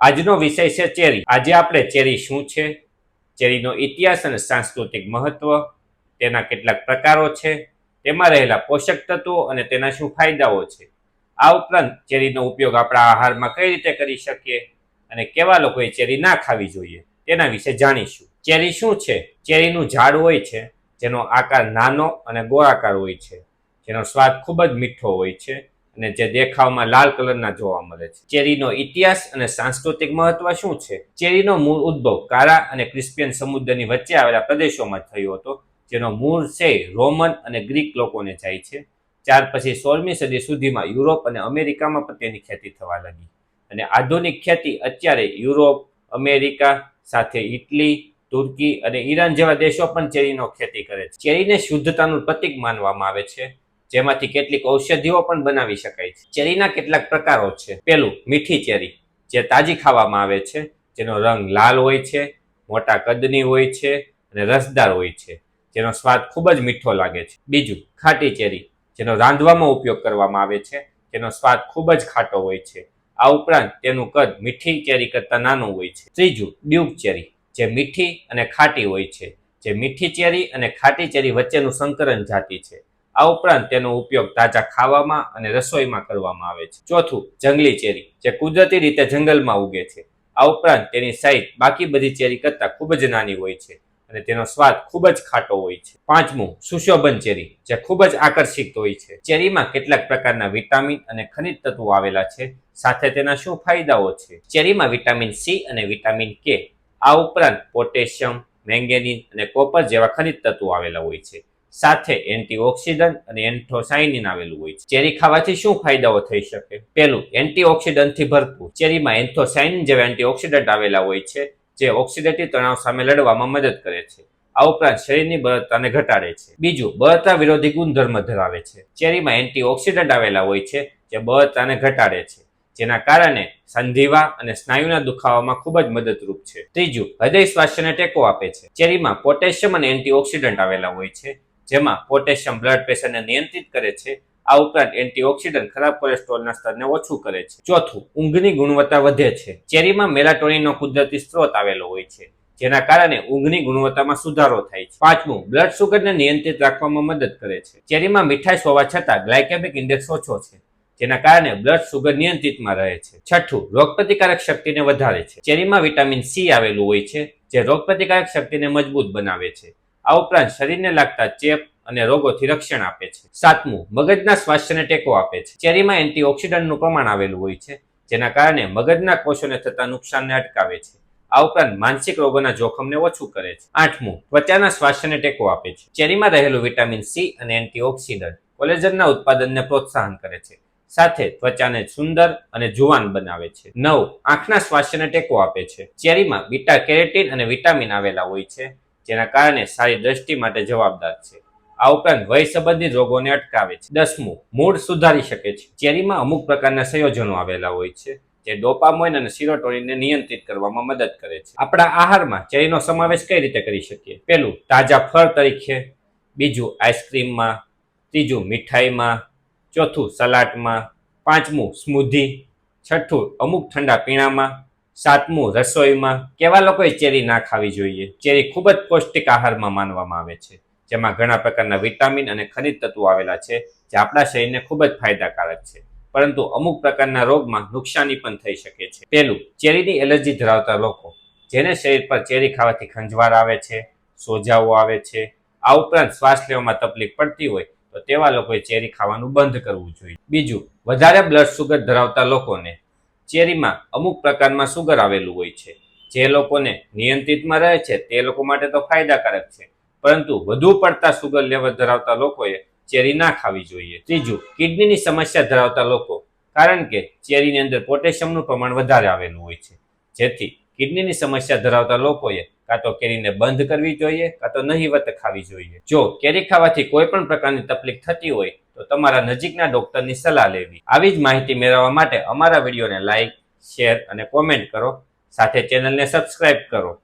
આજનો વિષય છે ચેરી। આજે આપણે ચેરી શું છે, ચેરીનો ઇતિહાસ અને સાંસ્કૃતિક મહત્વ, તેના કેટલાક પ્રકારો છે, તેમાં રહેલા પોષક તત્વો અને તેના શું ફાયદાઓ છે। આ ઉપરાંત ચેરીનો ઉપયોગ આપણા આહારમાં કઈ રીતે કરી શકીએ અને કેવા લોકોએ ચેરી ના ખાવી જોઈએ તેના વિશે જાણીશું। ચેરી શું છે? ચેરીનું ઝાડ હોય છે જેનો આકાર નાનો અને ગોળાકાર હોય છે, જેનો સ્વાદ ખૂબ જ મીઠો હોય છે અને જે દેખાવમાં લાલ કલરના જોવા મળે છે। ચેરીનો ઇતિહાસ અને સાંસ્કૃતિક મહત્વ શું છે? ચેરીનો મૂળ ઉદ્ભવ કાળા અને ક્રિસ્પિયન સમુદ્રની વચ્ચે આવેલા પ્રદેશોમાં થયો હતો, જેનો મૂળ છે રોમન અને ગ્રીક લોકોને જાય છે। ત્યાર પછી 16મી સદી સુધીમાં યુરોપ અને અમેરિકામાં પણ તેની ખેતી થવા લાગી અને આધુનિક ખેતી અત્યારે યુરોપ, અમેરિકા સાથે ઇટલી, તુર્કી અને ઈરાન જેવા દેશો પણ ચેરીનો ખેતી કરે છે। ચેરીને શુદ્ધતાનું પ્રતીક માનવામાં આવે છે, જેમાંથી કેટલીક ઔષધિઓ પણ બનાવી શકાય છે। ચેરીના કેટલાક પ્રકારો છે। પહેલું, મીઠી ચેરી, જે તાજી ખાવામાં આવે છે, જેનો રંગ લાલ હોય છે, મોટા કદની હોય છે અને રસદાર હોય છે, જેનો સ્વાદ ખૂબ જ મીઠો લાગે છે। બીજું, ખાટી ચેરી, જેનો રાંધવામાં ઉપયોગ કરવામાં આવે છે, જેનો સ્વાદ ખૂબ જ ખાટો હોય છે। આ ઉપરાંત તેનું કદ મીઠી ચેરી કરતાં નાનું હોય છે। ત્રીજું, ડ્યુક ચેરી, જે મીઠી અને ખાટી હોય છે, જે મીઠી ચેરી અને ખાટી ચેરી વચ્ચેનું સંકરણ જાતિ છે। આ ઉપરાંત તેનો ઉપયોગ તાજા ખાવામાં અને રસોઈમાં કરવામાં આવે છે। ચોથું, જંગલી ચેરી, જે કુદરતી રીતે જંગલમાં ઉગે છે। આ ઉપરાંત તેની સાઈઝ બાકી બધી ચેરી કરતાં ખૂબ જ નાની હોય છે અને તેનો સ્વાદ ખૂબ જ ખાટો હોય છે। પાંચમું, સુશોભન ચેરી, જે ખૂબ જ આકર્ષિત હોય છે। ચેરીમાં કેટલાક પ્રકારના વિટામિન અને ખનિજ તત્વો આવેલા છે, સાથે તેના શું ફાયદાઓ છે? ચેરીમાં વિટામિન સી અને વિટામિન કે, આ ઉપરાંત પોટેશિયમ, મેંગેનીઝ અને કોપર જેવા ખનિજ તત્વો આવેલા હોય છે, સાથે એન્ટીઓક્સિડન્ટ અને એન્થોસાયનિન આવેલું હોય છે। ચેરી ખાવાથી શું ફાયદાઓ થઈ શકે? પહેલું, એન્ટીઓક્સિડન્ટથી ભરપૂર, ચેરીમાં એન્થોસાયનિન જેવા એન્ટીઓક્સિડન્ટ આવેલા હોય છે, જે ઓક્સિડેટિવ તણાવ સામે લડવામાં મદદ કરે છે। આ ઉપરાંત શરીરની બળતરાને ઘટાડે છે। બીજું, બળતરા વિરોધી ગુણધર્મ ધરાવે છે, ચેરીમાં એન્ટીઓક્સિડન્ટ આવેલા હોય છે જે બળતરાને ઘટાડે છે, જેના કારણે સંધિવા અને સ્નાયુના દુખાવામાં ખૂબ જ મદદરૂપ છે। ત્રીજું, હૃદય સ્વાસ્થ્યને ટેકો આપે છે, ચેરીમાં પોટેશિયમ અને એન્ટીઓક્સિડન્ટ આવેલા હોય છે, જેમાં પોટેશિયમ બ્લડ પ્રેશરને નિયંત્રિત કરે છે। આ ઉપરાંત એન્ટીઓક્સિડન્ટ ખરાબ કોલેસ્ટ્રોલના સ્તરને ઓછું કરે છે। ચોથું, ઊંઘની ગુણવત્તા વધે છે, ચેરીમાં મેલાટોનિનનો કુદરતી સ્ત્રોત આવેલો હોય છે, જેના કારણે ઊંઘની ગુણવત્તામાં સુધારો થાય છે। પાંચમું, બ્લડ શુગરને નિયંત્રિત રાખવામાં મદદ કરે છે, ચેરીમાં મીઠાશ હોવા છતાં ગ્લાયકેમિક ઇન્ડેક્સ ઓછો છે, જેના કારણે બ્લડ શુગર નિયંત્રિતમાં રહે છે। છઠ્ઠું, રોગપ્રતિકારક શક્તિને વધારે છે, ચેરીમાં વિટામિન સી આવેલું હોય છે, જે રોગપ્રતિકારક શક્તિને મજબૂત બનાવે છે। આ ઉપરાંત શરીરને લાગતા ચેપ અને રોગોથી રક્ષણ આપે છે। સાતમું, મગજના સ્વાસ્થ્યને ટેકો આપે છે, ચેરીમાં એન્ટીઓક્સિડન્ટનું પ્રમાણ આવેલું હોય છે, જેના કારણે મગજના કોષોને થતા નુકસાનને અટકાવે છે। આ ઉપરાંત માનસિક રોગોના જોખમને ઓછું કરે છે। આઠમું, ત્વચાના સ્વાસ્થ્યને ટેકો આપે છે, ચેરીમાં રહેલું વિટામિન સી અને એન્ટીઓક્સિડન્ટ કોલેજનના ઉત્પાદનને પ્રોત્સાહન કરે છે, સાથે ત્વચાને સુંદર અને જુવાન બનાવે છે। 9, આંખના સ્વાસ્થ્યને ટેકો આપે છે, ચેરીમાં બીટા કેરોટીન અને વિટામિન આવેલા હોય છે, જેના કારણે સારી દ્રષ્ટિ માટે જવાબદાર છે। આ ઉપરાંત વય સંબંધિત રોગોને અટકાવે છે। 10મું, મૂડ સુધારી શકે છે, ચેરીમાં અમુક પ્રકારના સંયોજનો આવેલા હોય છે, જે ડોપામાઇન અને સેરોટોનિનને નિયંત્રિત કરવામાં મદદ કરે છે। આપણા આહારમાં ચેરીનો સમાવેશ કઈ રીતે કરી શકીએ? પહેલું, તાજા ફળ તરીકે, બીજું, આઈસ્ક્રીમમાં, ત્રીજું, મીઠાઈમાં, ચોથું, સલાડમાં, પાંચમું, સ્મૂધી, છઠ્ઠું, અમુક ઠંડા પીણામાં, સાતમું, રસોઈમાં। કેવા લોકોએ ચેરી ના ખાવી જોઈએ? ચેરી ખૂબ જ પૌષ્ટિક આહારમાં માનવામાં આવે છે, જેમાં ઘણા પ્રકારના વિટામિન અને ખનિજ તત્વો આવેલા છે, જે આપણા શરીરને ખૂબ જ ફાયદાકારક છે, પરંતુ અમુક પ્રકારના રોગમાં નુકસાની પણ થઈ શકે છે। પહેલું, ચેરીની એલર્જી ધરાવતા લોકો, જેને શરીર પર ચેરી ખાવાથી ખંજવાળ આવે છે, સોજાઓ આવે છે, આ ઉપરાંત શ્વાસ લેવામાં તકલીફ પડતી હોય તો તેવા લોકોએ ચેરી ખાવાનું બંધ કરવું જોઈએ। બીજું, વધારે બ્લડ શુગર ધરાવતા લોકોને, ચેરીમાં અમુક પ્રકારમાં સુગર આવેલું હોય છે, જે લોકોને નિયંત્રિતમાં રહે છે તે લોકો માટે તો ફાયદાકારક છે, પરંતુ વધુ પડતા સુગર લેવલ ધરાવતા લોકોએ ચેરી ના ખાવી જોઈએ। ત્રીજું, કિડનીની સમસ્યા ધરાવતા લોકો, કારણ કે ચેરીની અંદર પોટેશિયમનું પ્રમાણ વધારે આવેલું હોય છે, જેથી કિડનીની સમસ્યા ધરાવતા લોકોએ કાં તો કેરીને બંધ કરવી જોઈએ કાં તો નહીવત ખાવી જોઈએ। જો કેરી ખાવાથી કોઈ પણ પ્રકારની તકલીફ થતી હોય તો તમારા નજીકના ડોક્ટરની સલાહ લેવી। આવી જ માહિતી મેળવવા માટે અમારા વિડીયોને લાઇક, શેર અને કોમેન્ટ કરો, સાથે ચેનલને સબસ્ક્રાઇબ કરો।